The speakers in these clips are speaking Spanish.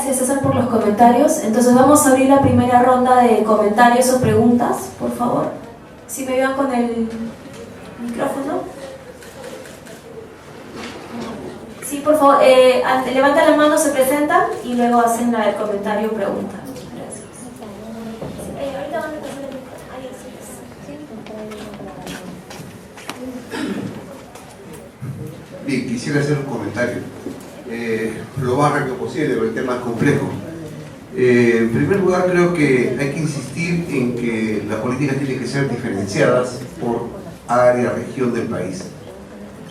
Gracias, César, por los comentarios. Entonces vamos a abrir la primera ronda de comentarios o preguntas, por favor. Si me ayudan con el micrófono. Sí, por favor, levantan la mano, se presentan y luego hacen el comentario o pregunta. Gracias. Ahorita van a pasar el micrófono. Ahí sí. Bien, quisiera hacer un comentario. Lo más rápido posible, pero el tema es complejo. En primer lugar, creo que hay que insistir en que las políticas tienen que ser diferenciadas por área, región del país.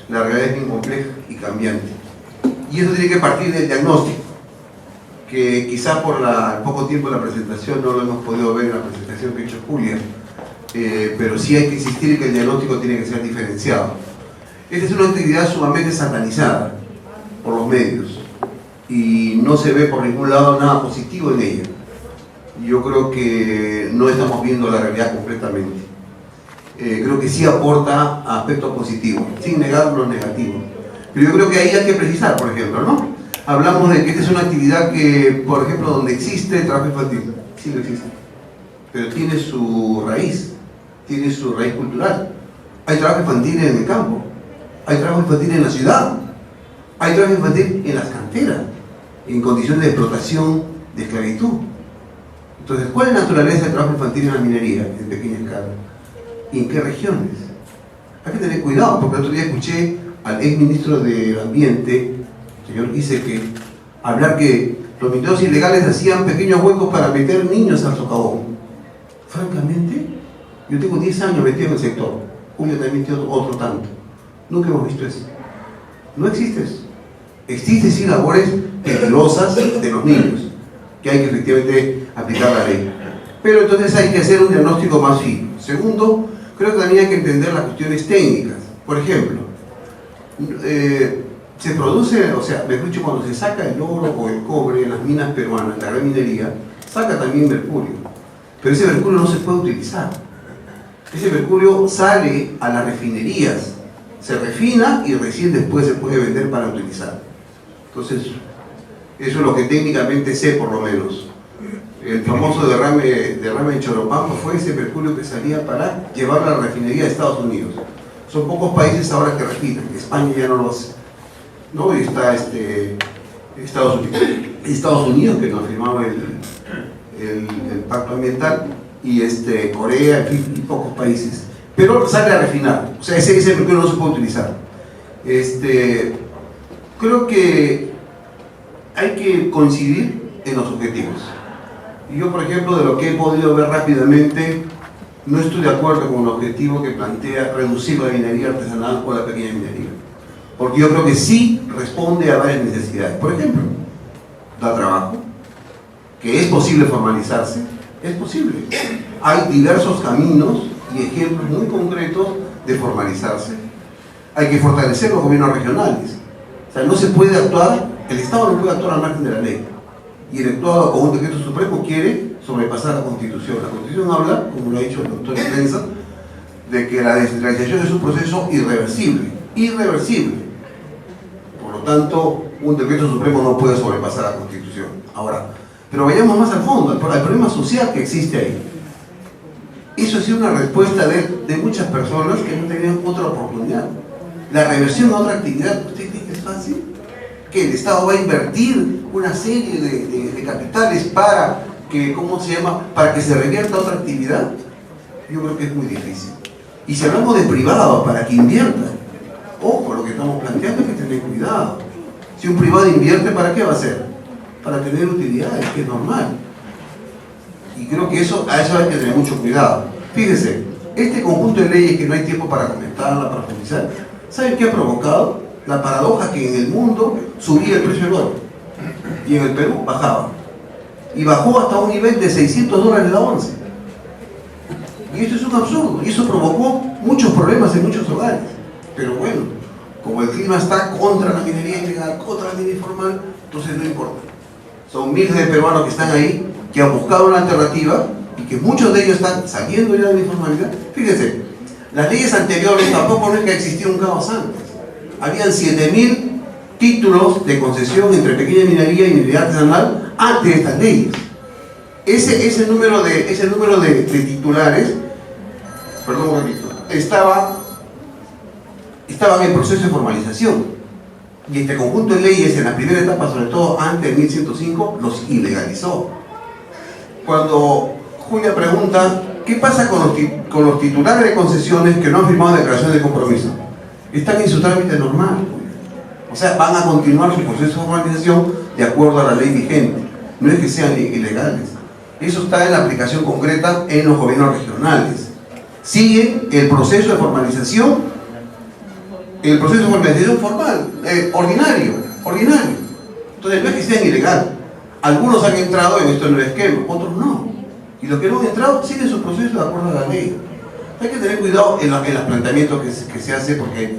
La realidad es bien compleja y cambiante. Y eso tiene que partir del diagnóstico, que quizá por el poco tiempo de la presentación no lo hemos podido ver en la presentación que ha hecho Julia, pero sí hay que insistir en que el diagnóstico tiene que ser diferenciado. Esta es una actividad sumamente satanizada por los medios y no se ve por ningún lado nada positivo en ella. Yo creo que no estamos viendo la realidad completamente. Creo que sí aporta aspectos positivos, sin negar lo negativo. Pero yo creo que ahí hay que precisar, por ejemplo, ¿no? Hablamos de que esta es una actividad que, por ejemplo, donde existe trabajo infantil, sí lo existe, pero tiene su raíz cultural. Hay trabajo infantil en el campo, hay trabajo infantil en la ciudad, hay trabajo infantil en las canteras, en condiciones de explotación, de esclavitud. Entonces, ¿cuál es la naturaleza del trabajo infantil en la minería, en pequeña escala? ¿Y en qué regiones? Hay que tener cuidado, porque el otro día escuché al ex ministro del Ambiente, señor Giesecke, hablar que los mineros ilegales hacían pequeños huecos para meter niños al socavón. Francamente, yo tengo 10 años metido en el sector, Julio también metido otro tanto. Nunca hemos visto eso. No existe eso. Existen sí labores peligrosas de los niños, que hay que efectivamente aplicar la ley. Pero entonces hay que hacer un diagnóstico más fino. Segundo, creo que también hay que entender las cuestiones técnicas. Por ejemplo, se produce, o sea, mejor dicho, cuando se saca el oro o el cobre en las minas peruanas, la gran minería, saca también mercurio. Pero ese mercurio no se puede utilizar. Ese mercurio sale a las refinerías, se refina y recién después se puede vender para utilizar. Entonces, eso es lo que técnicamente sé, por lo menos. El famoso derrame en Choropampa fue ese mercurio que salía para llevarlo a la refinería de Estados Unidos. Son pocos países ahora que refinan, España ya no lo hace, ¿no? Y está Estados Unidos, que no ha firmado el pacto ambiental, y Corea, en fin, y pocos países. Pero sale a refinar, o sea, ese mercurio no se puede utilizar. Creo que hay que coincidir en los objetivos. Yo, por ejemplo, de lo que he podido ver rápidamente, no estoy de acuerdo con el objetivo que plantea reducir la minería artesanal o la pequeña minería. Porque yo creo que sí responde a varias necesidades. Por ejemplo, da trabajo, que es posible formalizarse, es posible. Hay diversos caminos y ejemplos muy concretos de formalizarse. Hay que fortalecer los gobiernos regionales. O sea, no se puede actuar, el Estado no puede actuar al margen de la ley. Y el actuado con un decreto supremo quiere sobrepasar la Constitución. La Constitución habla, como lo ha dicho el doctor Prensa, de que la descentralización es un proceso irreversible. Irreversible. Por lo tanto, un decreto supremo no puede sobrepasar la Constitución. Ahora, pero vayamos más al fondo, al problema social que existe ahí. Eso ha sido una respuesta de muchas personas que no tenían otra oportunidad. La reversión a otra actividad, ¿usted cree que es fácil? Que el Estado va a invertir una serie de capitales para que, para que se revierta otra actividad. Yo creo que es muy difícil. Y si hablamos de privado para que invierta, ojo, lo que estamos planteando hay que tener cuidado. Si un privado invierte, ¿para qué va a hacer? Para tener utilidades, que es normal. Y creo que a eso hay que tener mucho cuidado. Fíjese, este conjunto de leyes que no hay tiempo para comentarla, para profundizar, ¿saben qué ha provocado? La paradoja que en el mundo subía el precio del oro y en el Perú bajaba. Y bajó hasta un nivel de $600 la onza. Y esto es un absurdo. Y eso provocó muchos problemas en muchos hogares. Pero bueno, como el clima está contra la minería ilegal, contra la minería informal, entonces no importa. Son miles de peruanos que están ahí, que han buscado una alternativa y que muchos de ellos están saliendo ya de la informalidad. Fíjense, las leyes anteriores tampoco no es que existía un caos antes. Habían 7.000 títulos de concesión entre pequeña minería y minería artesanal antes de estas leyes. Ese número de titulares, perdón un ratito, estaban en proceso de formalización. Y este conjunto de leyes, en la primera etapa, sobre todo antes de 1105, los ilegalizó. Cuando Julia pregunta, ¿qué pasa con los titulares de concesiones que no han firmado declaración de compromiso? Están en su trámite normal. O sea, van a continuar su proceso de formalización de acuerdo a la ley vigente. No es que sean ilegales. Eso está en la aplicación concreta en los gobiernos regionales. Siguen el proceso de formalización formal, ordinario. Entonces no es que sean ilegal. Algunos han entrado en este nuevo esquema, otros no. Y los que no han entrado siguen su proceso de acuerdo a la ley. Hay que tener cuidado en los planteamientos que se hace, porque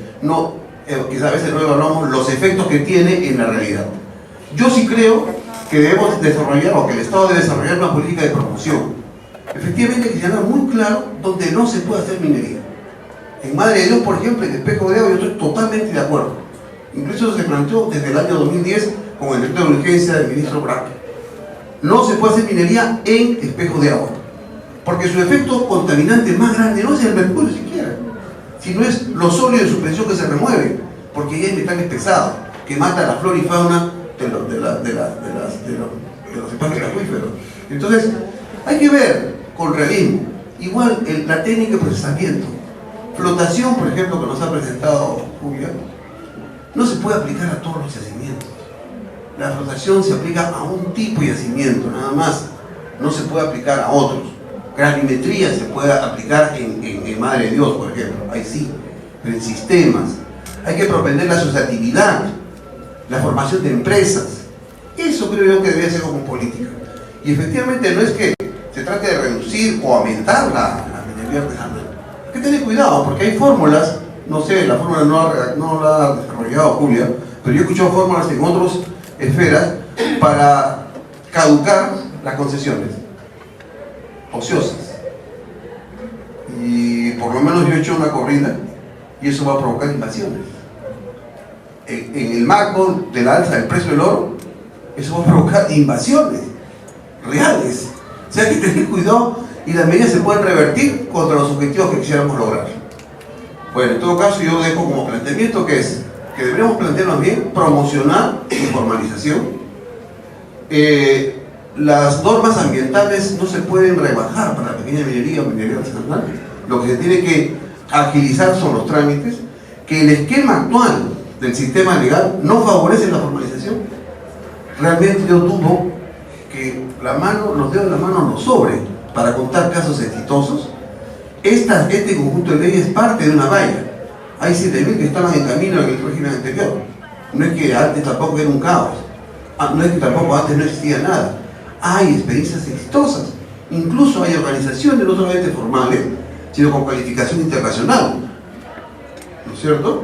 quizás a veces no evaluamos los efectos que tiene en la realidad. Yo sí creo que debemos desarrollar, o que el Estado debe desarrollar una política de promoción. Efectivamente, hay que tener muy claro donde no se puede hacer minería. En Madre de Dios, por ejemplo, en Espejo de Agua, yo estoy totalmente de acuerdo. Incluso se planteó desde el año 2010 con el decreto de urgencia del ministro Braque. No se puede hacer minería en Espejo de Agua, porque su efecto contaminante más grande no es el mercurio siquiera, sino es los sólidos de suspensión que se remueven, porque ya hay metales pesados que matan la flora y fauna de los espacios acuíferos. Entonces, hay que ver con realismo. Igual la técnica de procesamiento. Flotación, por ejemplo, que nos ha presentado Julia, no se puede aplicar a todos los yacimientos. La flotación se aplica a un tipo de yacimiento, nada más. No se puede aplicar a otros. Gravimetría se puede aplicar en Madre de Dios, por ejemplo. Ahí sí. Pero en sistemas. Hay que propender la asociatividad, la formación de empresas. Eso creo yo que debería ser como política. Y efectivamente no es que se trate de reducir o aumentar la minería artesanal. Hay que tener cuidado, porque hay fórmulas, no sé, la fórmula no la ha desarrollado Julia, pero yo he escuchado fórmulas en otras esferas para caducar las concesiones ociosas. Y por lo menos yo he hecho una corrida y eso va a provocar invasiones. En el marco de la alza del precio del oro, eso va a provocar invasiones reales. O sea, hay que tener cuidado, y las medidas se pueden revertir contra los objetivos que quisiéramos lograr. Bueno, en todo caso yo dejo como planteamiento que deberíamos plantearnos bien, promocionar la formalización. Las normas ambientales no se pueden rebajar para la pequeña minería o minería artesanal. Lo que se tiene que agilizar son los trámites, que el esquema actual del sistema legal no favorece la formalización. Realmente yo dudo que los dedos de la mano nos sobren para contar casos exitosos. Este conjunto de leyes es parte de una valla. Hay 7.000 que estaban en camino en el régimen anterior. No es que antes tampoco era un caos. No es que tampoco antes no existía nada. Hay experiencias exitosas. Incluso hay organizaciones no solamente formales, sino con calificación internacional, ¿no es cierto?,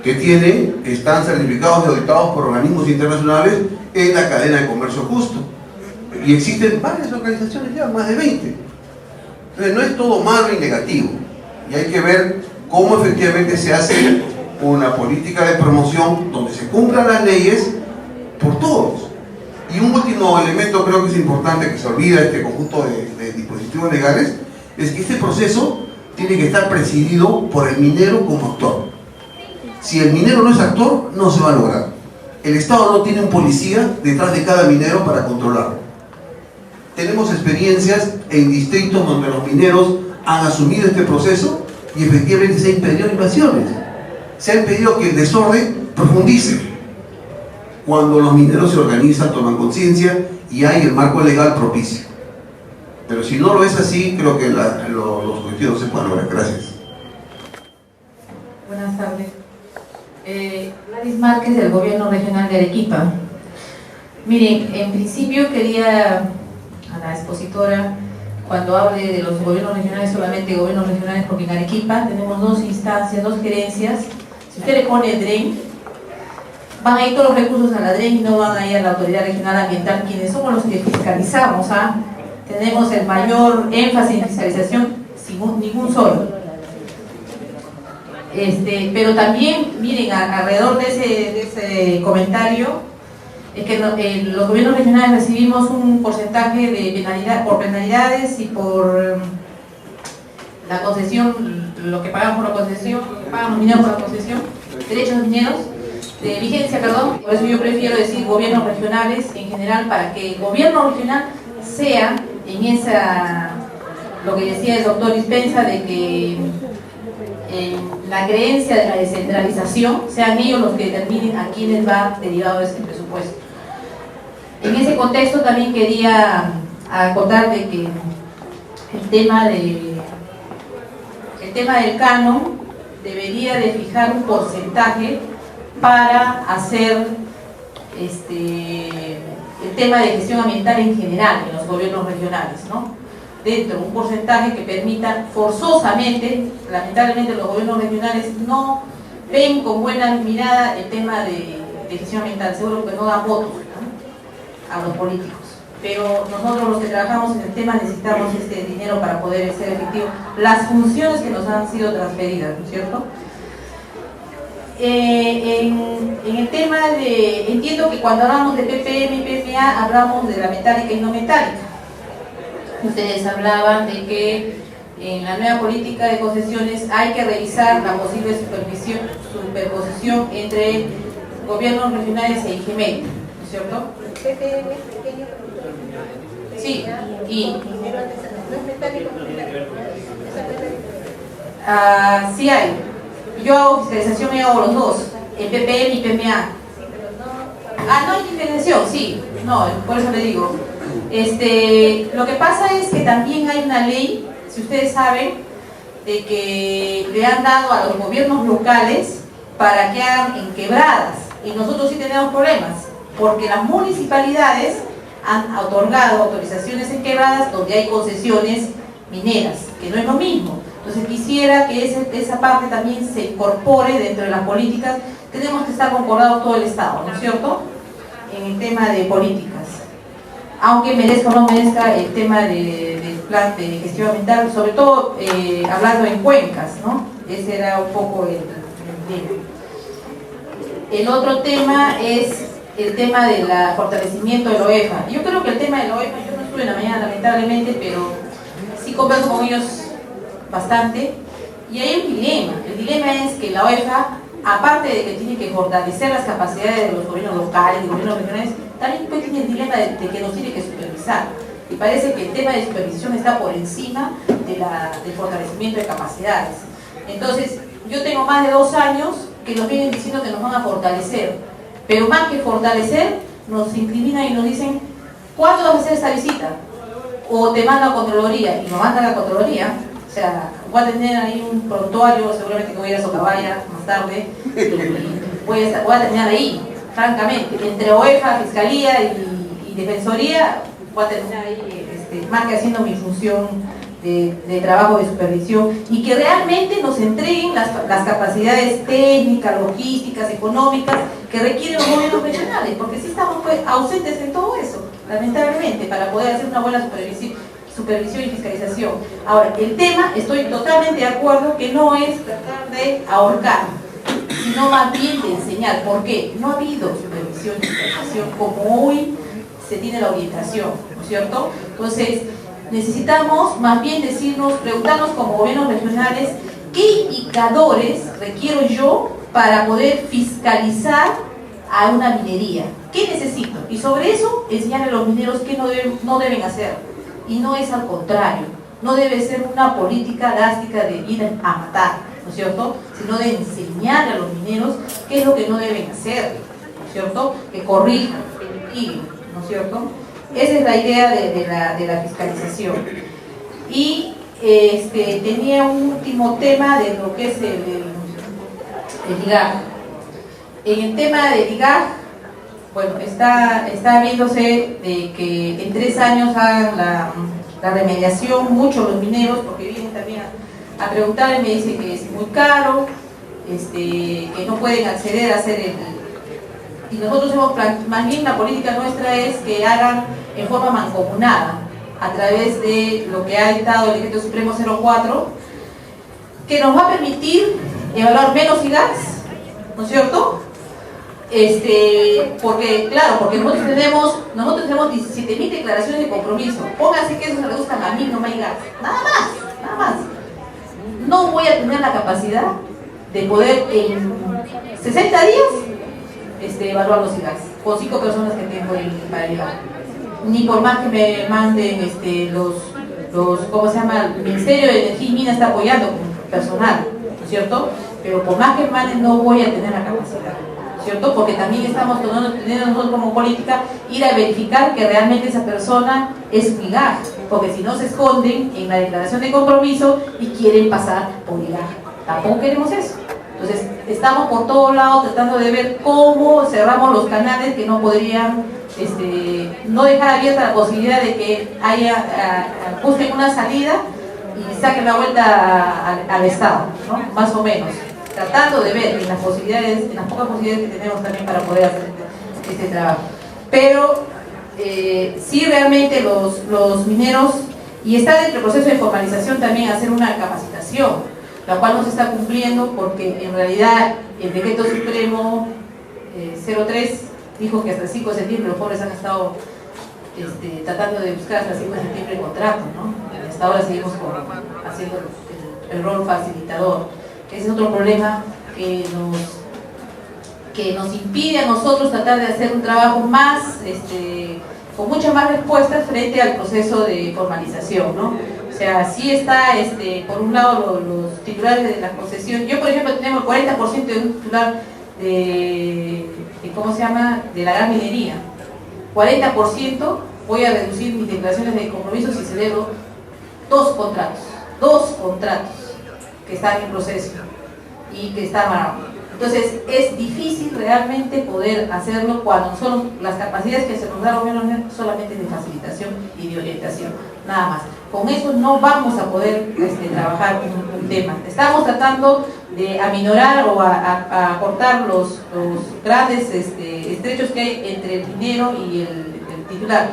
que están certificados y auditados por organismos internacionales en la cadena de comercio justo. Y existen varias organizaciones ya, más de 20. Entonces no es todo malo y negativo. Y hay que ver cómo efectivamente se hace una política de promoción donde se cumplan las leyes por todos. Y un último elemento creo que es importante, que se olvida este conjunto de dispositivos legales, es que este proceso tiene que estar presidido por el minero como actor. Si el minero no es actor, no se va a lograr. El Estado no tiene un policía detrás de cada minero para controlarlo. Tenemos experiencias en distritos donde los mineros han asumido este proceso y efectivamente se han impedido invasiones. Se ha impedido que el desorden profundice. Cuando los mineros se organizan, toman conciencia y hay el marco legal propicio. Pero si no lo es así, creo que los objetivos se pueden lograr. Gracias. Buenas tardes. Gladys Márquez, del Gobierno Regional de Arequipa. Miren, en principio quería a la expositora, cuando hable de los gobiernos regionales, solamente gobiernos regionales, porque en Arequipa tenemos dos instancias, dos gerencias. Si usted le pone DREN, van a ir todos los recursos a la DREN y no van a ir a la Autoridad Regional Ambiental, quienes somos los que fiscalizamos. Tenemos el mayor énfasis en fiscalización, sin ningún solo. Pero también, miren, alrededor de ese comentario, es que los gobiernos regionales recibimos un porcentaje de penalidad, por penalidades y por la concesión, lo que pagamos por la concesión, lo que pagan los mineros por la concesión, derechos mineros, de vigencia, perdón. Por eso yo prefiero decir gobiernos regionales en general, para que el gobierno regional sea en esa, lo que decía el doctor Dispensa, de que la creencia de la descentralización, sean ellos los que determinen a quiénes va derivado ese presupuesto. En ese contexto también quería acotar de que el tema del canon debería de fijar un porcentaje para hacer el tema de gestión ambiental en general en los gobiernos regionales, ¿no? Dentro un porcentaje que permita forzosamente, lamentablemente los gobiernos regionales no ven con buena mirada el tema de gestión ambiental, seguro que no dan votos, ¿no?, a los políticos. Pero nosotros los que trabajamos en el tema necesitamos este dinero para poder ser efectivo las funciones que nos han sido transferidas, ¿no es cierto? En el tema de, entiendo que cuando hablamos de PPM y PMA hablamos de la metálica y no metálica. Ustedes hablaban de que en la nueva política de concesiones hay que revisar la posible superposición entre gobiernos regionales e IGMET, ¿no es cierto? PPM es pequeño. Sí, y no es metálico, sí hay. Yo hago fiscalización y hago los dos, el PPM y PMA. No hay diferenciación, sí, no, por eso le digo. Lo que pasa es que también hay una ley, si ustedes saben, de que le han dado a los gobiernos locales para que hagan en quebradas, y nosotros sí tenemos problemas, porque las municipalidades han otorgado autorizaciones en quebradas donde hay concesiones mineras, que no es lo mismo. Entonces quisiera que esa parte también se incorpore dentro de las políticas. Tenemos que estar concordados todo el Estado, ¿no es cierto?, en el tema de políticas. Aunque merezca o no merezca el tema del plan de gestión ambiental, sobre todo hablando en cuencas, ¿no? Ese era un poco el tema. El otro tema es el tema del fortalecimiento de la OEFA. Yo creo que el tema de la OEFA, yo no estuve en la mañana lamentablemente, pero sí converso con ellos bastante, y hay un dilema. El dilema es que la OEFA, aparte de que tiene que fortalecer las capacidades de los gobiernos locales, de los gobiernos regionales, también pues tiene el dilema de que nos tiene que supervisar. Y parece que el tema de supervisión está por encima del fortalecimiento de capacidades. Entonces, yo tengo más de 2 años que nos vienen diciendo que nos van a fortalecer, pero más que fortalecer, nos incriminan y nos dicen: ¿cuándo vas a hacer esta visita? O te mandan a Contraloría, y nos mandan a Contraloría. O sea, voy a tener ahí un prontuario, seguramente que voy a ir a Socabaya más tarde, y voy a tener ahí, francamente, entre OEFA, Fiscalía y Defensoría, voy a terminar ahí más que haciendo mi función de trabajo de supervisión, y que realmente nos entreguen las capacidades técnicas, logísticas, económicas que requieren los gobiernos regionales, porque sí estamos pues ausentes en todo eso, lamentablemente, para poder hacer una buena supervisión y fiscalización. Ahora, el tema, estoy totalmente de acuerdo que no es tratar de ahorcar, sino más bien de enseñar. ¿Por qué? No ha habido supervisión y fiscalización como hoy se tiene la orientación, ¿no es cierto? Entonces, necesitamos más bien preguntarnos como gobiernos regionales, ¿qué indicadores requiero yo para poder fiscalizar a una minería? ¿Qué necesito? Y sobre eso enseñarle a los mineros qué no deben hacer. Y no es al contrario, no debe ser una política drástica de ir a matar, ¿no es cierto?, sino de enseñar a los mineros qué es lo que no deben hacer, ¿no es cierto?, que corrijan, que mitiguen, ¿no es cierto? Esa es la idea de la fiscalización. Y tenía un último tema de lo que es el IGAG. En el tema del IGAG, bueno, está viéndose de que en 3 años hagan la remediación, muchos los mineros, porque vienen también a preguntar y me dicen que es muy caro, que no pueden acceder a hacer y nosotros más bien la política nuestra es que hagan en forma mancomunada, a través de lo que ha dictado el Decreto Supremo 04, que nos va a permitir evaluar menos IGAGs, ¿no es cierto?, Porque, claro, porque nosotros tenemos 17.000 declaraciones de compromiso. Póngase que eso se reduzcan a 1.000, no me digas. Nada más. No voy a tener la capacidad de poder en 60 días evaluar los IGACs con 5 personas que tengo para el IGAC. Ni por más que me manden ¿cómo se llama? El Ministerio de Energía y Minas está apoyando con personal, ¿no es cierto? Pero por más que me manden no voy a tener la capacidad, ¿cierto? Porque también estamos teniendo nosotros como política ir a verificar que realmente esa persona es un IGAC, porque si no se esconden en la declaración de compromiso y quieren pasar por IGAC. Tampoco queremos eso. Entonces, estamos por todos lados tratando de ver cómo cerramos los canales que no podrían, no dejar abierta la posibilidad de que busquen una salida y saquen la vuelta al Estado, ¿no? Más o menos. Tratando de ver en las pocas posibilidades que tenemos también para poder hacer este trabajo. Pero sí realmente los mineros, y está dentro del proceso de formalización también hacer una capacitación, la cual no se está cumpliendo porque en realidad el decreto supremo 03 dijo que hasta el 5 de septiembre los pobres han estado tratando de buscar hasta el 5 de septiembre el contrato, ¿no? Y hasta ahora seguimos haciendo el rol facilitador. Ese es otro problema que nos impide a nosotros tratar de hacer un trabajo más, con muchas más respuestas frente al proceso de formalización, ¿no? O sea, sí está, por un lado, los titulares de la concesión. Yo, por ejemplo, tenemos el 40% de un titular ¿cómo se llama?, de la gran minería. 40% voy a reducir mis declaraciones de compromiso si celebro dos contratos que están en proceso y que están amarrados. Entonces, es difícil realmente poder hacerlo cuando son las capacidades que se nos da el gobierno solamente de facilitación y de orientación, nada más. Con eso no vamos a poder trabajar un tema. Estamos tratando de aminorar o a cortar los grandes estrechos que hay entre el minero y el titular,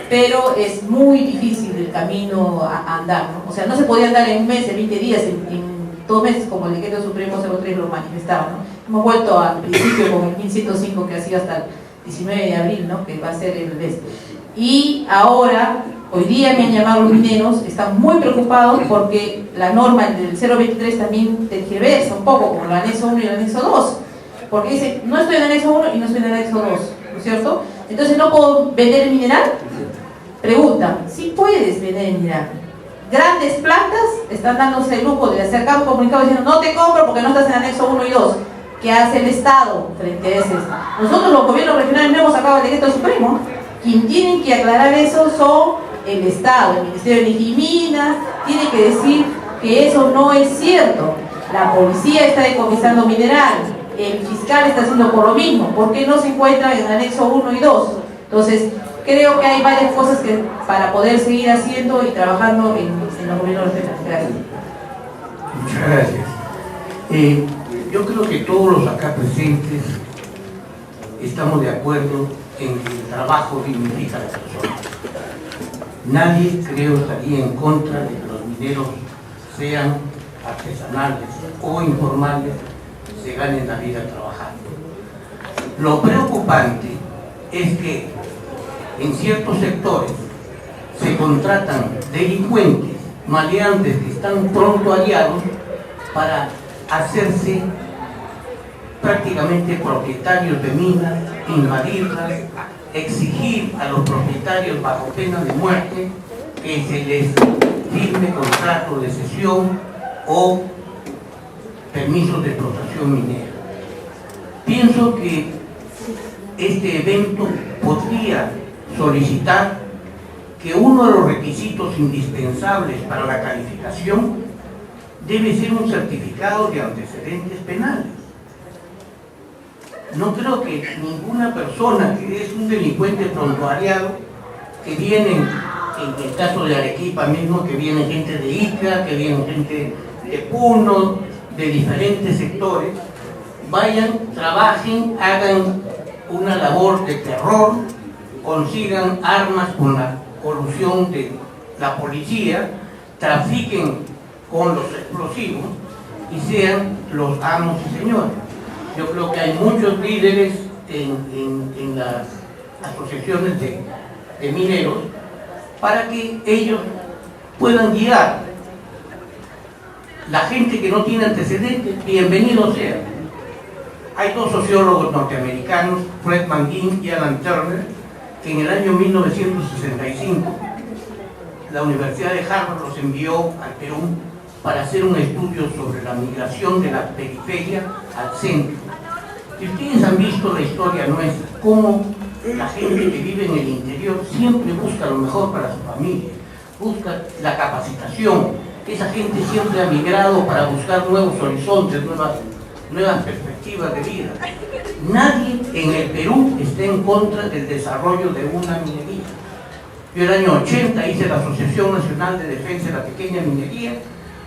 pero es muy difícil el camino a andar, ¿no? O sea, no se podía andar en un mes, en 20 días, en 2 meses, como el decreto supremo 03 lo manifestaba, ¿no? Hemos vuelto al principio con el 1105 que ha sido hasta el 19 de abril, ¿no? Que va a ser el mes. Y ahora, hoy día me han llamado los mineros, están muy preocupados porque la norma del 023 también tergiversa un poco con el anexo 1 y el anexo 2, porque dice, no estoy en el anexo 1 y no estoy en el anexo 2, ¿no es cierto? Entonces, ¿no puedo vender el mineral? Pregunta, sí puedes vender el mineral. Grandes plantas están dándose el lujo de acercar un comunicado diciendo, no te compro porque no estás en el anexo 1 y 2. ¿Qué hace el Estado frente a ese? Nosotros los gobiernos regionales no hemos sacado el decreto supremo. Quien tienen que aclarar eso son el Estado, el Ministerio de Energía y Minas, tiene que decir que eso no es cierto. La policía está decomisando mineral, el fiscal está haciendo por lo mismo. ¿Por qué no se encuentra en el anexo 1 y 2? Entonces, creo que hay varias cosas que para poder seguir haciendo y trabajando en los gobiernos regionales. Gracias. Muchas gracias. Yo creo que todos los acá presentes estamos de acuerdo en que el trabajo dignifica a la persona. Nadie, creo, estaría en contra de que los mineros sean artesanales o informales, se ganen la vida trabajando. Lo preocupante es que en ciertos sectores se contratan delincuentes, maleantes que están pronto aliados para hacerse prácticamente propietarios de minas, invadirlas, exigir a los propietarios bajo pena de muerte que se les firme contrato de cesión o permisos de explotación minera. Pienso que este evento podría solicitar que uno de los requisitos indispensables para la calificación debe ser un certificado de antecedentes penales. No creo que ninguna persona que es un delincuente prontuariado, que vienen, en el caso de Arequipa mismo, que viene gente de Ica, que viene gente de Puno, de diferentes sectores, vayan, trabajen, hagan una labor de terror, consigan armas con la colusión de la policía, trafiquen con los explosivos y sean los amos y señores. Yo creo que hay muchos líderes en las asociaciones de mineros para que ellos puedan guiar. La gente que no tiene antecedentes, bienvenido sea. Hay dos sociólogos norteamericanos, Fred McGinn y Alan Turner, que en el año 1965 la Universidad de Harvard los envió al Perú para hacer un estudio sobre la migración de la periferia al centro. Si ustedes han visto la historia nuestra, cómo la gente que vive en el interior siempre busca lo mejor para su familia, busca la capacitación. Esa gente siempre ha migrado para buscar nuevos horizontes, nuevas perspectivas de vida. Nadie en el Perú está en contra del desarrollo de una minería. Yo el año 80 hice la Asociación Nacional de Defensa de la Pequeña Minería,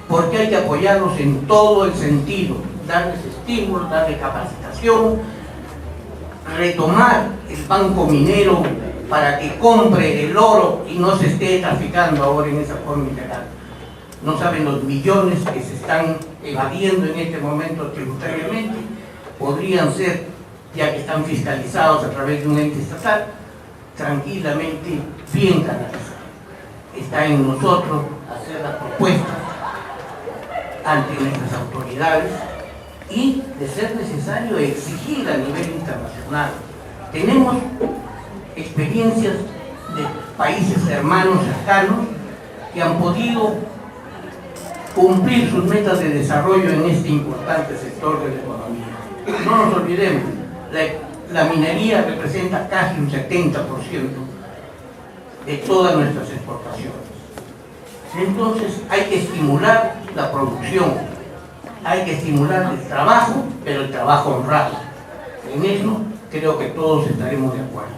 porque hay que apoyarlos en todo el sentido, darles estímulos, darles capacitación, retomar el banco minero para que compre el oro y no se esté traficando ahora en esa forma ilegal. No saben los millones que se están evadiendo en este momento tributariamente, podrían ser, ya que están fiscalizados a través de un ente estatal, tranquilamente bien canalizados. Está en nosotros hacer las propuestas ante nuestras autoridades y, de ser necesario, exigir a nivel internacional. Tenemos experiencias de países hermanos cercanos que han podido cumplir sus metas de desarrollo en este importante sector de la economía. No nos olvidemos, la minería representa casi un 70% de todas nuestras exportaciones. Entonces hay que estimular la producción, hay que estimular el trabajo, pero el trabajo honrado. En eso creo que todos estaremos de acuerdo.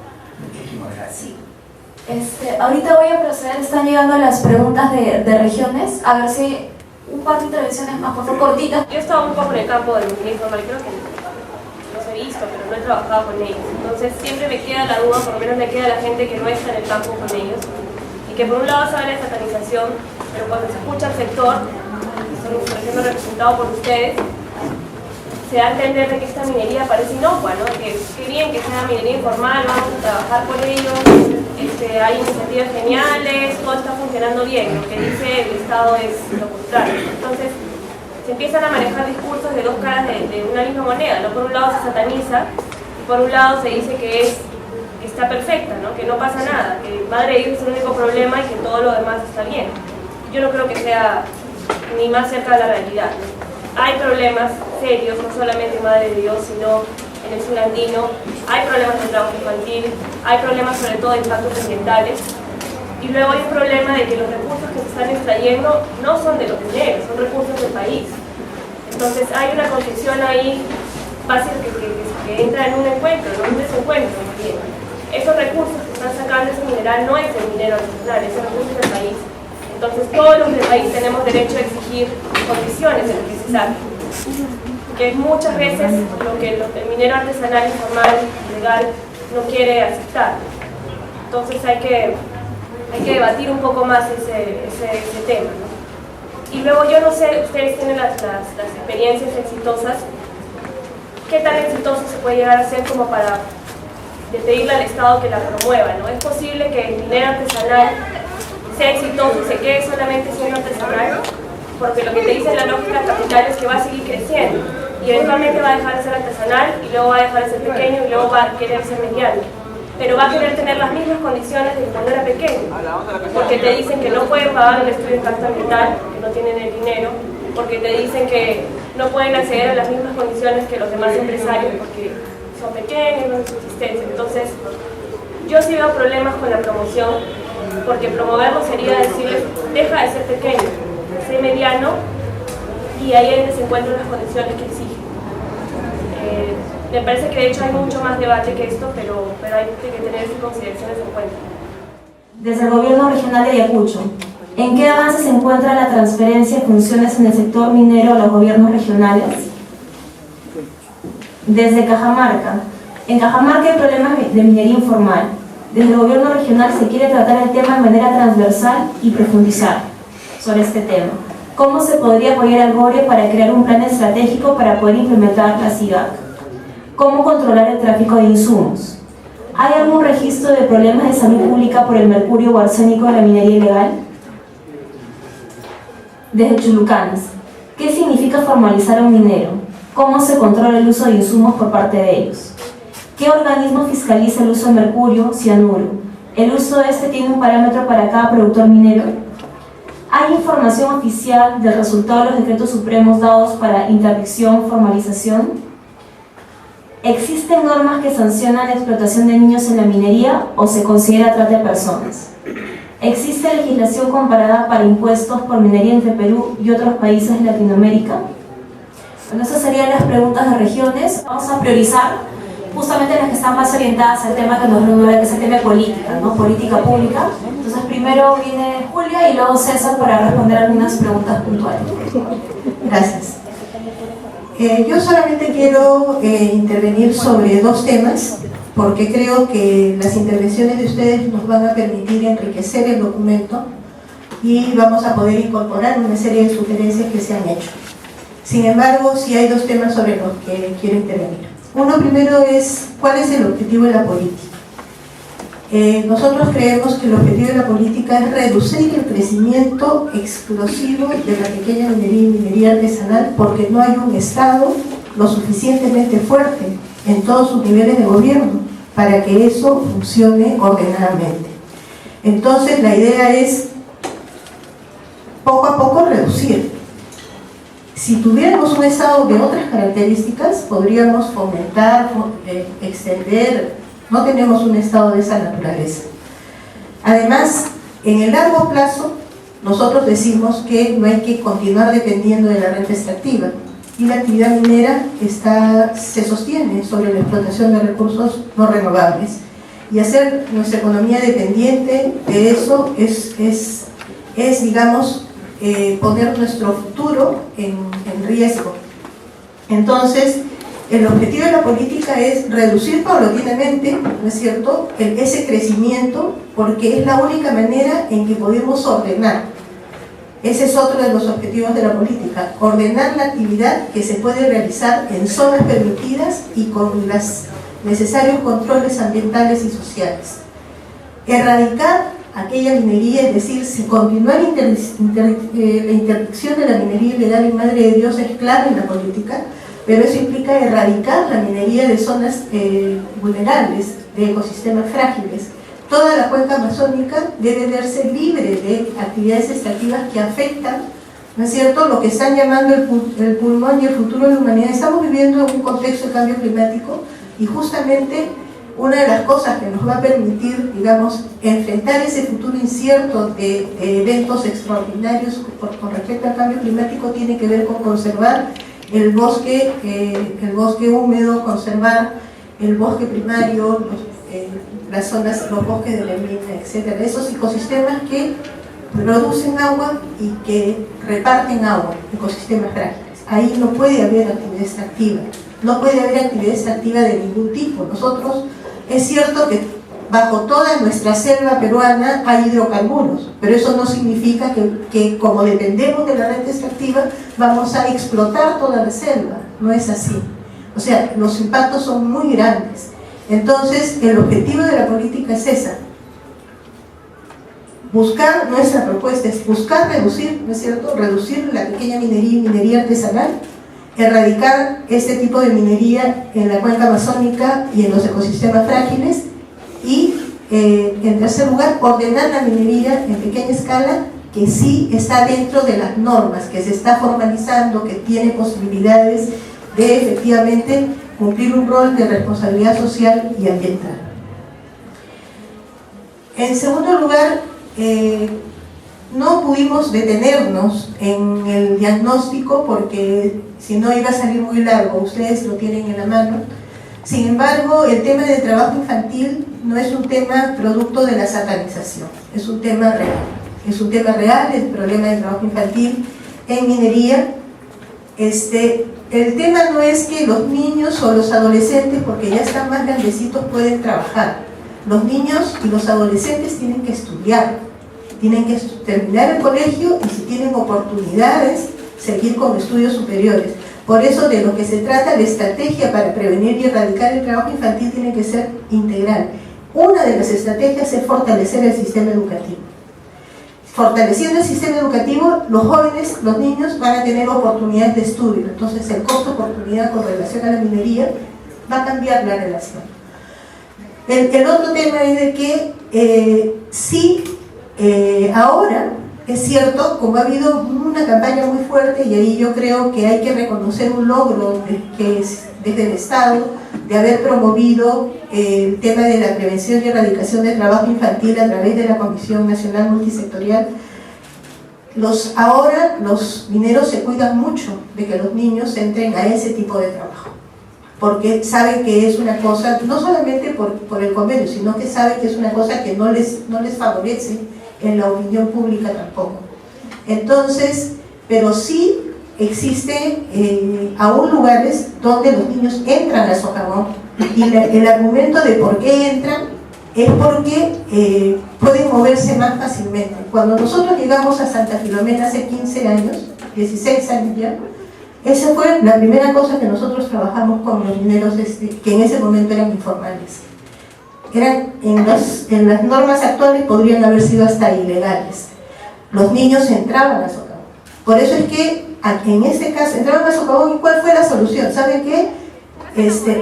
Muchísimas gracias. Sí. Ahorita voy a proceder, están llegando las preguntas de regiones, a ver si un par de intervenciones más, por favor, cortitas. Yo he estado un poco en el campo del minería informal, creo que los he visto, pero no he trabajado con ellos. Entonces siempre me queda la duda, por lo menos me queda la gente que no está en el campo con ellos, y que por un lado sabe la satanización, pero cuando se escucha al sector, que son, por ejemplo, representados por ustedes, se da a entender de que esta minería parece inocua, ¿no? Que bien que sea minería informal, vamos a trabajar por ellos, hay iniciativas geniales, todo está funcionando bien, lo que dice el Estado es lo contrario. Entonces se empiezan a manejar discursos de dos caras de una misma moneda, ¿no? Por un lado se sataniza y por un lado se dice que está perfecta, ¿no? Que no pasa nada, que Madre de Dios es el único problema y que todo lo demás está bien. Yo no creo que sea ni más cerca de la realidad, ¿no? Hay problemas serios, no solamente en Madre de Dios, sino en el sur andino, hay problemas de trabajo infantil, hay problemas sobre todo de impactos ambientales, y luego hay un problema de que los recursos que se están extrayendo no son de los mineros, son recursos del país. Entonces hay una concepción ahí básica que entra en un encuentro, no un desencuentro. Esos recursos que están sacando ese mineral no es del minero artesanal, es el recurso del país. Entonces todos los del país tenemos derecho a exigir condiciones en las que se saque, que es muchas veces lo que el minero artesanal, informal, legal, no quiere aceptar. Entonces hay que debatir un poco más ese tema, ¿no? Y luego yo no sé, ustedes tienen las experiencias exitosas, ¿qué tan exitoso se puede llegar a ser como para pedirle al Estado que la promueva, ¿no? Es posible que el minero artesanal sea exitoso y se quede solamente siendo artesanal, porque lo que te dice la lógica capital es que va a seguir creciendo y eventualmente va a dejar de ser artesanal y luego va a dejar de ser pequeño y luego va a querer ser mediano, pero va a querer tener las mismas condiciones de cuando era pequeño, porque te dicen que no pueden pagar el estudio de impacto ambiental, que no tienen el dinero, porque te dicen que no pueden acceder a las mismas condiciones que los demás empresarios porque son pequeños, no hay subsistencia. Entonces yo sí veo problemas con la promoción, porque promoverlo sería decirles, deja de ser pequeño, sé mediano, y ahí es donde se encuentran las condiciones que exigen. Me parece que de hecho hay mucho más debate que esto, pero hay que tener esas consideraciones en cuenta. Desde el Gobierno Regional de Ayacucho, ¿en qué avance se encuentra la transferencia de funciones en el sector minero a los gobiernos regionales? Desde Cajamarca, en Cajamarca hay problemas de minería informal. Desde el gobierno regional se quiere tratar el tema de manera transversal y profundizar sobre este tema. ¿Cómo se podría apoyar al GORE para crear un plan estratégico para poder implementar la CIGAC? ¿Cómo controlar el tráfico de insumos? ¿Hay algún registro de problemas de salud pública por el mercurio o arsénico de la minería ilegal? Desde Chulucanas, ¿qué significa formalizar a un minero? ¿Cómo se controla el uso de insumos por parte de ellos? ¿Qué organismo fiscaliza el uso de mercurio, cianuro? ¿El uso de este tiene un parámetro para cada productor minero? ¿Hay información oficial del resultado de los decretos supremos dados para interdicción, formalización? ¿Existen normas que sancionan la explotación de niños en la minería o se considera trata de personas? ¿Existe legislación comparada para impuestos por minería entre Perú y otros países de Latinoamérica? Bueno, esas serían las preguntas de regiones. Vamos a priorizar justamente las que están más orientadas al tema que nos reúne, que es el tema de política, ¿no? Política pública. Entonces primero viene Julia y luego César para responder algunas preguntas puntuales. Gracias. Yo solamente quiero intervenir sobre dos temas, porque creo que las intervenciones de ustedes nos van a permitir enriquecer el documento y vamos a poder incorporar una serie de sugerencias que se han hecho. Sin embargo, sí hay dos temas sobre los que quiero intervenir. Uno primero es, ¿cuál es el objetivo de la política? Nosotros creemos que el objetivo de la política es reducir el crecimiento explosivo de la pequeña minería y minería artesanal, porque no hay un Estado lo suficientemente fuerte en todos sus niveles de gobierno para que eso funcione ordenadamente. Entonces la idea es poco a poco reducir. Si tuviéramos un Estado de otras características, podríamos fomentar, extender. No tenemos un Estado de esa naturaleza. Además, en el largo plazo, nosotros decimos que no hay que continuar dependiendo de la renta extractiva. Y la actividad minera se sostiene sobre la explotación de recursos no renovables. Y hacer nuestra economía dependiente de eso es digamos, poner nuestro futuro en riesgo. Entonces, el objetivo de la política es reducir paulatinamente, ¿no es cierto?, ese crecimiento, porque es la única manera en que podemos ordenar. Ese es otro de los objetivos de la política, ordenar la actividad que se puede realizar en zonas permitidas y con los necesarios controles ambientales y sociales. Erradicar aquella minería, es decir, si continuar la interdicción de la minería ilegal en Madre de Dios es clave en la política, pero eso implica erradicar la minería de zonas vulnerables, de ecosistemas frágiles. Toda la cuenca amazónica debe verse libre de actividades extractivas que afectan, ¿no es cierto?, lo que están llamando el pulmón y el futuro de la humanidad. Estamos viviendo en un contexto de cambio climático y justamente una de las cosas que nos va a permitir, digamos, enfrentar ese futuro incierto de eventos extraordinarios con respecto al cambio climático tiene que ver con conservar el bosque húmedo, conservar el bosque primario, las zonas, los bosques de la mina, etc. Esos ecosistemas que producen agua y que reparten agua, ecosistemas frágiles. Ahí no puede haber actividad extractiva, no puede haber actividad extractiva de ningún tipo. Nosotros, es cierto que bajo toda nuestra selva peruana hay hidrocarburos, pero eso no significa que como dependemos de la renta extractiva vamos a explotar toda la selva, no es así. O sea, los impactos son muy grandes. Entonces, el objetivo de la política es esa. Buscar, nuestra propuesta es buscar reducir, ¿no es cierto?, reducir la pequeña minería y minería artesanal, erradicar este tipo de minería en la cuenca amazónica y en los ecosistemas frágiles y, en tercer lugar, ordenar la minería en pequeña escala que sí está dentro de las normas, que se está formalizando, que tiene posibilidades de efectivamente cumplir un rol de responsabilidad social y ambiental. En segundo lugar, no pudimos detenernos en el diagnóstico porque si no iba a salir muy largo, ustedes lo tienen en la mano. Sin embargo, el tema del trabajo infantil no es un tema producto de la satanización, es un tema real. Es un tema real, el problema del trabajo infantil en minería. El tema no es que los niños o los adolescentes, porque ya están más grandecitos, pueden trabajar. Los niños y los adolescentes tienen que estudiar, tienen que terminar el colegio y si tienen oportunidades, seguir con estudios superiores. Por eso de lo que se trata, la estrategia para prevenir y erradicar el trabajo infantil tiene que ser integral. Una de las estrategias es fortalecer el sistema educativo. Fortaleciendo el sistema educativo, los jóvenes, los niños van a tener oportunidades de estudio. Entonces el costo-oportunidad con relación a la minería va a cambiar la relación. El otro tema es de que ahora es cierto, como ha habido una campaña muy fuerte, y ahí yo creo que hay que reconocer un logro que es desde el Estado, de haber promovido el tema de la prevención y erradicación del trabajo infantil a través de la Comisión Nacional Multisectorial. Ahora los mineros se cuidan mucho de que los niños entren a ese tipo de trabajo, porque saben que es una cosa, no solamente por el convenio, sino que saben que es una cosa que no les favorece en la opinión pública tampoco. Entonces, pero sí existe aún lugares donde los niños entran a Socavón, y el argumento de por qué entran es porque pueden moverse más fácilmente. Cuando nosotros llegamos a Santa Filomena hace 15 años, 16 años ya, esa fue la primera cosa que nosotros trabajamos con los mineros que en ese momento eran informales. En las normas actuales podrían haber sido hasta ilegales. Los niños entraban a Socavón. Por eso es que en este caso entraban a Socavón. ¿Y cuál fue la solución? ¿Saben qué?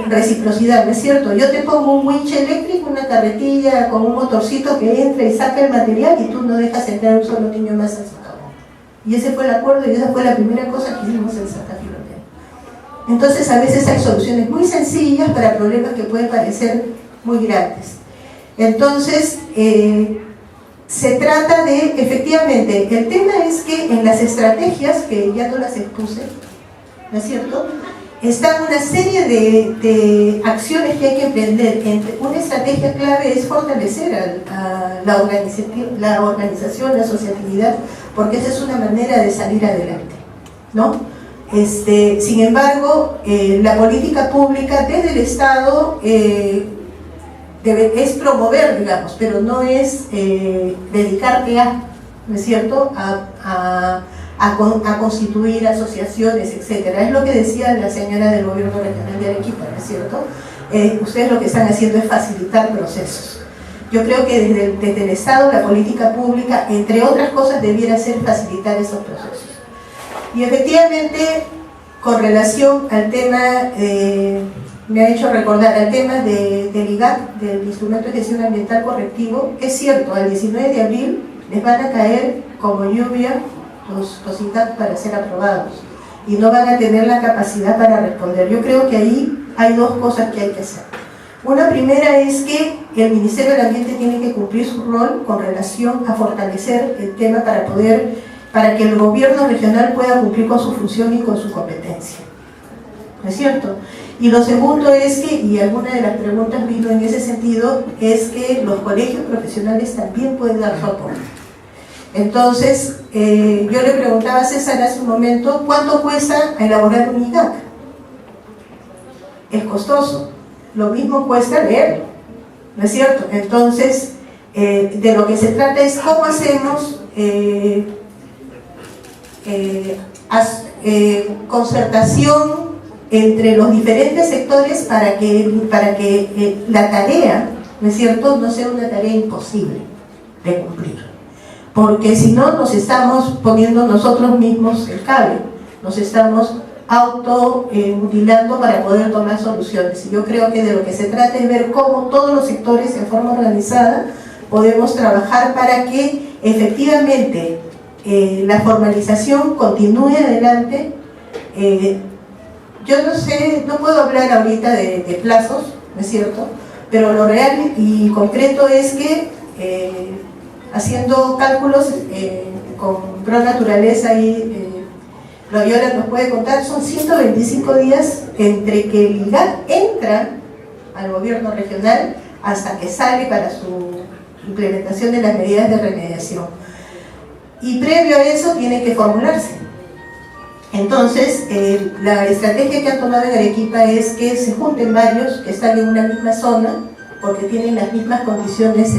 Reciprocidad, ¿no es cierto? Yo te pongo un winch eléctrico, una carretilla con un motorcito que entra y saca el material, y tú no dejas entrar un solo niño más a Socavón. Y ese fue el acuerdo, y esa fue la primera cosa que hicimos en Santa Filomena. Entonces a veces hay soluciones muy sencillas para problemas que pueden parecer muy grandes. Entonces se trata de, efectivamente, el tema es que en las estrategias, que ya no las expuse, ¿no es cierto?, están una serie de acciones que hay que emprender. Una estrategia clave es fortalecer a la organización, la asociatividad, porque esa es una manera de salir adelante, ¿no? Sin embargo, la política pública desde el Estado es promover, digamos, pero no es dedicarte ¿no es cierto?, a constituir asociaciones, etcétera. Es lo que decía la señora del gobierno regional de Arequipa, ¿no es cierto? Ustedes lo que están haciendo es facilitar procesos. Yo creo que desde el Estado, la política pública, entre otras cosas, debiera ser facilitar esos procesos. Y efectivamente, con relación al tema, me ha hecho recordar al tema del IGAC, del Instrumento de Gestión Ambiental Correctivo. Es cierto, al 19 de abril les van a caer como lluvia los IGAC para ser aprobados, y no van a tener la capacidad para responder. Yo creo que ahí hay dos cosas que hay que hacer. Una primera es que el Ministerio del Ambiente tiene que cumplir su rol con relación a fortalecer el tema para que el gobierno regional pueda cumplir con su función y con su competencia, ¿no es cierto? Y lo segundo es que, y alguna de las preguntas vino en ese sentido, es que los colegios profesionales también pueden dar su aporte. Entonces, yo le preguntaba a César hace un momento, ¿cuánto cuesta elaborar un IGAC? Es costoso. Lo mismo cuesta leerlo, ¿no es cierto? Entonces, de lo que se trata es cómo hacemos concertación entre los diferentes sectores para que la tarea, ¿no es cierto?, no sea una tarea imposible de cumplir. Porque si no, nos estamos poniendo nosotros mismos el cable, nos estamos mutilando para poder tomar soluciones. Y yo creo que de lo que se trata es ver cómo todos los sectores, en forma organizada, podemos trabajar para que efectivamente la formalización continúe adelante. Yo no sé, no puedo hablar ahorita de plazos, ¿no es cierto?, pero lo real y concreto es que haciendo cálculos con Pronaturaleza y Loyola nos puede contar, son 125 días entre que el IGAC entra al gobierno regional hasta que sale para su implementación de las medidas de remediación. Y previo a eso tiene que formularse. Entonces, la estrategia que han tomado en Arequipa es que se junten varios que están en una misma zona, porque tienen las mismas condiciones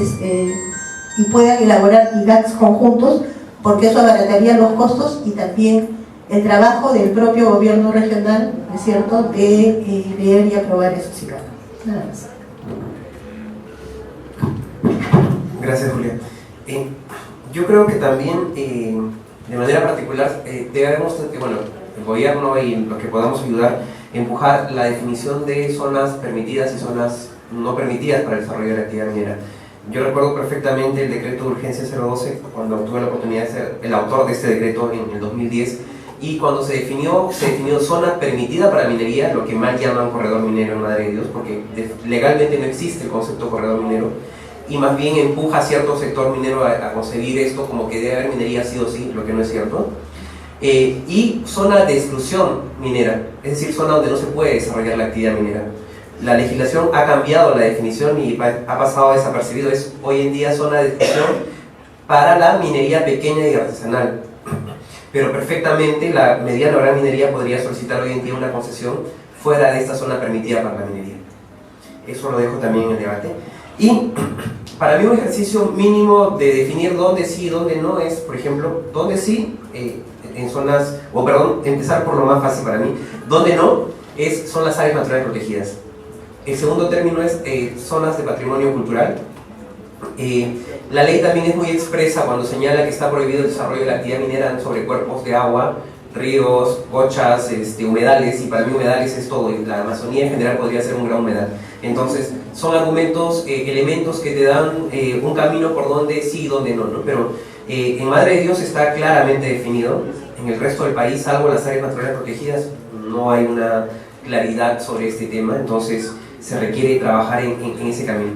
y puedan elaborar IGACs conjuntos, porque eso abarataría los costos y también el trabajo del propio gobierno regional, ¿no es cierto?, de leer y aprobar esos IGAC. Nada más. Gracias, Julia. Yo creo que también, de manera particular, debemos, bueno, el gobierno y los que podamos ayudar, empujar la definición de zonas permitidas y zonas no permitidas para el desarrollo de la actividad minera. Yo recuerdo perfectamente el decreto de urgencia 012, cuando tuve la oportunidad de ser el autor de este decreto en el 2010, y cuando se definió zona permitida para minería, lo que mal llaman corredor minero en Madre de Dios, porque legalmente no existe el concepto de corredor minero, y más bien empuja a cierto sector minero a concebir esto como que debe haber minería sí o sí, lo que no es cierto. Y zona de exclusión minera, es decir, zona donde no se puede desarrollar la actividad minera. La legislación ha cambiado la definición y ha pasado desapercibido. Es hoy en día zona de exclusión para la minería pequeña y artesanal. Pero perfectamente la mediana o gran minería podría solicitar hoy en día una concesión fuera de esta zona permitida para la minería. Eso lo dejo también en el debate. Y para mí un ejercicio mínimo de definir dónde sí y dónde no es, por ejemplo, dónde sí, en zonas, o perdón, empezar por lo más fácil para mí, dónde no, son las áreas naturales protegidas. El segundo término es zonas de patrimonio cultural. La ley también es muy expresa cuando señala que está prohibido el desarrollo de la actividad minera sobre cuerpos de agua, ríos, bochas, humedales, y para mí humedales es todo, y la Amazonía en general podría ser un gran humedal. Entonces, son argumentos, elementos que te dan un camino por donde sí y donde no, ¿no? Pero en Madre de Dios está claramente definido. En el resto del país, salvo las áreas naturales protegidas, no hay una claridad sobre este tema, entonces se requiere trabajar en ese camino.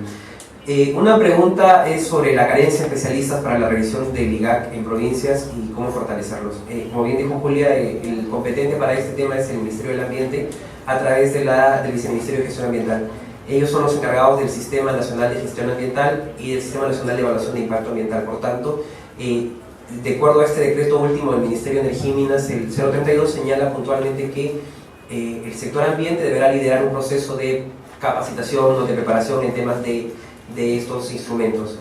Una pregunta es sobre la carencia de especialistas para la revisión del IGAC en provincias y cómo fortalecerlos. Como bien dijo Julia, el competente para este tema es el Ministerio del Ambiente a través del Viceministerio de Gestión Ambiental. Ellos son los encargados del Sistema Nacional de Gestión Ambiental y del Sistema Nacional de Evaluación de Impacto Ambiental. Por tanto, de acuerdo a este decreto último del Ministerio de Energía y Minas, el 032 señala puntualmente que el sector ambiente deberá liderar un proceso de capacitación o de preparación en temas de estos instrumentos.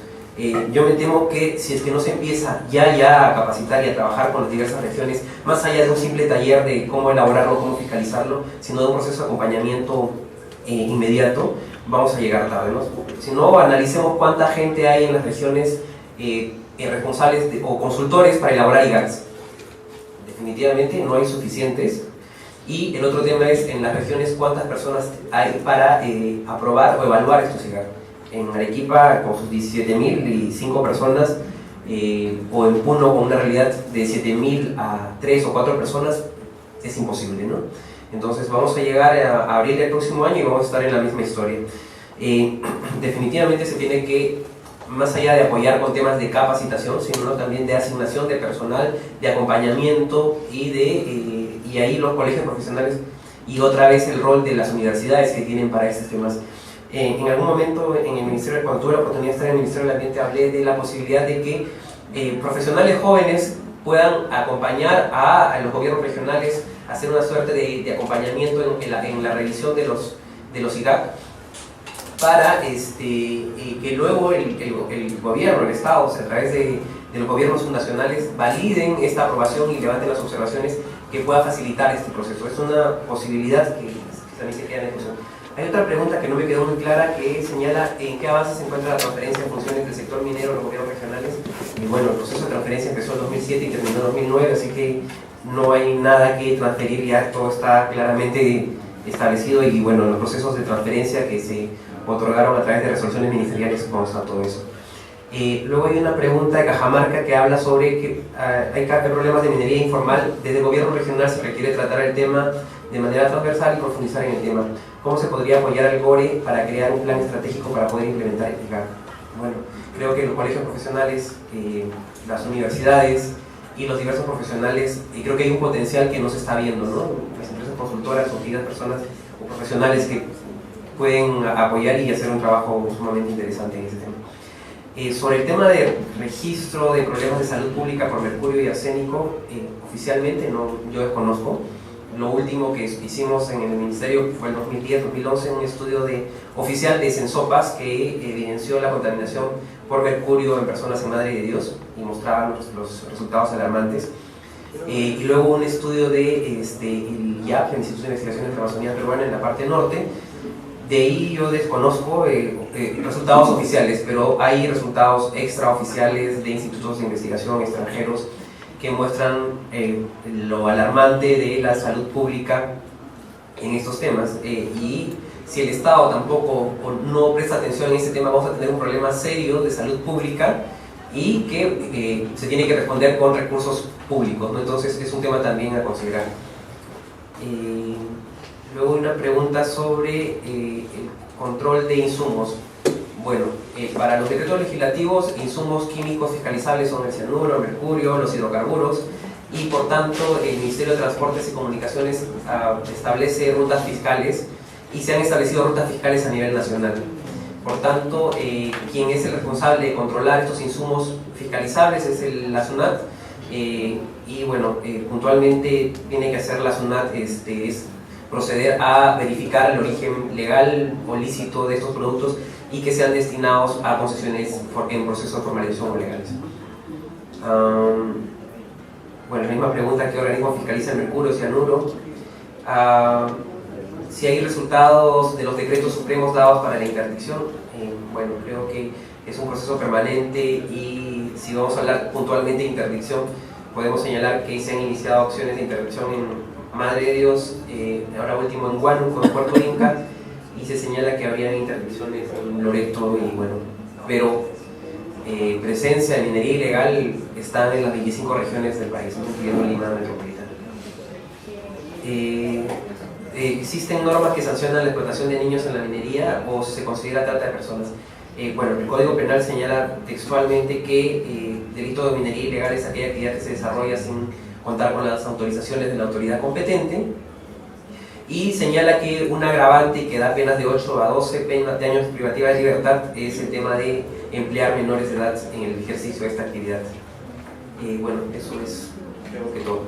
Yo me temo que si es que no se empieza ya a capacitar y a trabajar con las diversas regiones, más allá de un simple taller de cómo elaborarlo, cómo fiscalizarlo, sino de un proceso de acompañamiento inmediato, vamos a llegar tarde, ¿no? Si no, analicemos cuánta gente hay en las regiones responsables o consultores para elaborar IGACs. Definitivamente no hay suficientes. Y el otro tema es en las regiones cuántas personas hay para aprobar o evaluar estos IGAC. En Arequipa, con sus 17.005 personas, o en Puno, con una realidad de 7.000 a 3 o 4 personas, es imposible, ¿no? Entonces vamos a llegar a abril del próximo año y vamos a estar en la misma historia. Definitivamente se tiene que, más allá de apoyar con temas de capacitación, sino también de asignación de personal, de acompañamiento y ahí los colegios profesionales y otra vez el rol de las universidades que tienen para estos temas. En algún momento en el Ministerio, cuando tuve la oportunidad de estar en el Ministerio del Ambiente, hablé de la posibilidad de que profesionales jóvenes puedan acompañar a los gobiernos regionales, hacer una suerte de acompañamiento en la revisión de los IGAC, para que luego el gobierno, el Estado, o sea, a través de los gobiernos fundacionales, validen esta aprobación y levanten las observaciones que pueda facilitar este proceso. Es una posibilidad que también se queda en discusión. Hay otra pregunta que no me quedó muy clara, que señala en qué avance se encuentra la transferencia de funciones del sector minero a los gobiernos regionales. Y bueno, el proceso de transferencia empezó en 2007 y terminó en 2009, así que no hay nada que transferir, ya todo está claramente establecido, y bueno, los procesos de transferencia que se otorgaron a través de resoluciones ministeriales consta todo eso. Luego hay una pregunta de Cajamarca que habla sobre que hay problemas de minería informal. Desde el gobierno regional se requiere tratar el tema de manera transversal y profundizar en el tema. ¿Cómo se podría apoyar al GORE para crear un plan estratégico para poder implementar el IGAC? Bueno, creo que los colegios profesionales, las universidades y los diversos profesionales, y creo que hay un potencial que no se está viendo, ¿no? Las empresas consultoras son aquellas personas o profesionales que pueden apoyar y hacer un trabajo sumamente interesante en ese tema. Sobre el tema de registro de problemas de salud pública por mercurio y arsénico, oficialmente yo desconozco. Lo último que hicimos en el Ministerio fue en 2010-2011 un estudio oficial de Sensopas que evidenció la contaminación por mercurio en personas en Madre de Dios y mostraban los resultados alarmantes. y luego un estudio de el IAP, el Instituto de Investigaciones de la Amazonía Peruana, en la parte norte. De ahí yo desconozco resultados oficiales, pero hay resultados extraoficiales de institutos de investigación extranjeros que muestran lo alarmante de la salud pública en estos temas, y si el Estado tampoco no presta atención en este tema, vamos a tener un problema serio de salud pública y que se tiene que responder con recursos públicos, ¿no? Entonces es un tema también a considerar. Luego una pregunta sobre el control de insumos. Bueno, para los decretos legislativos, insumos químicos fiscalizables son el cianuro, el mercurio, los hidrocarburos, y por tanto el Ministerio de Transportes y Comunicaciones establece rutas fiscales, y se han establecido rutas fiscales a nivel nacional. Por tanto, quien es el responsable de controlar estos insumos fiscalizables es la SUNAT, y bueno, puntualmente tiene que hacer la SUNAT es proceder a verificar el origen legal o lícito de estos productos y que sean destinados a concesiones en proceso de formalización o legales. Bueno, la misma pregunta: ¿qué organismo fiscaliza el mercurio, cianuro? Si hay resultados de los decretos supremos dados para la interdicción, bueno, creo que es un proceso permanente, y si vamos a hablar puntualmente de interdicción, podemos señalar que se han iniciado acciones de interdicción en Madre de Dios, ahora último en Huánuco, en Puerto Inca, y se señala que habrían interdicciones en Loreto, y bueno, pero presencia de minería ilegal está en las 25 regiones del país, incluyendo Lima metropolitana. ¿Existen normas que sancionan la explotación de niños en la minería o se considera trata de personas? Bueno, el Código Penal señala textualmente que delito de minería ilegal es aquella actividad que se desarrolla sin contar con las autorizaciones de la autoridad competente, y señala que un agravante que da penas de 8 a 12 penas de años privativas de libertad es el tema de emplear menores de edad en el ejercicio de esta actividad. Bueno, eso es, creo que todo.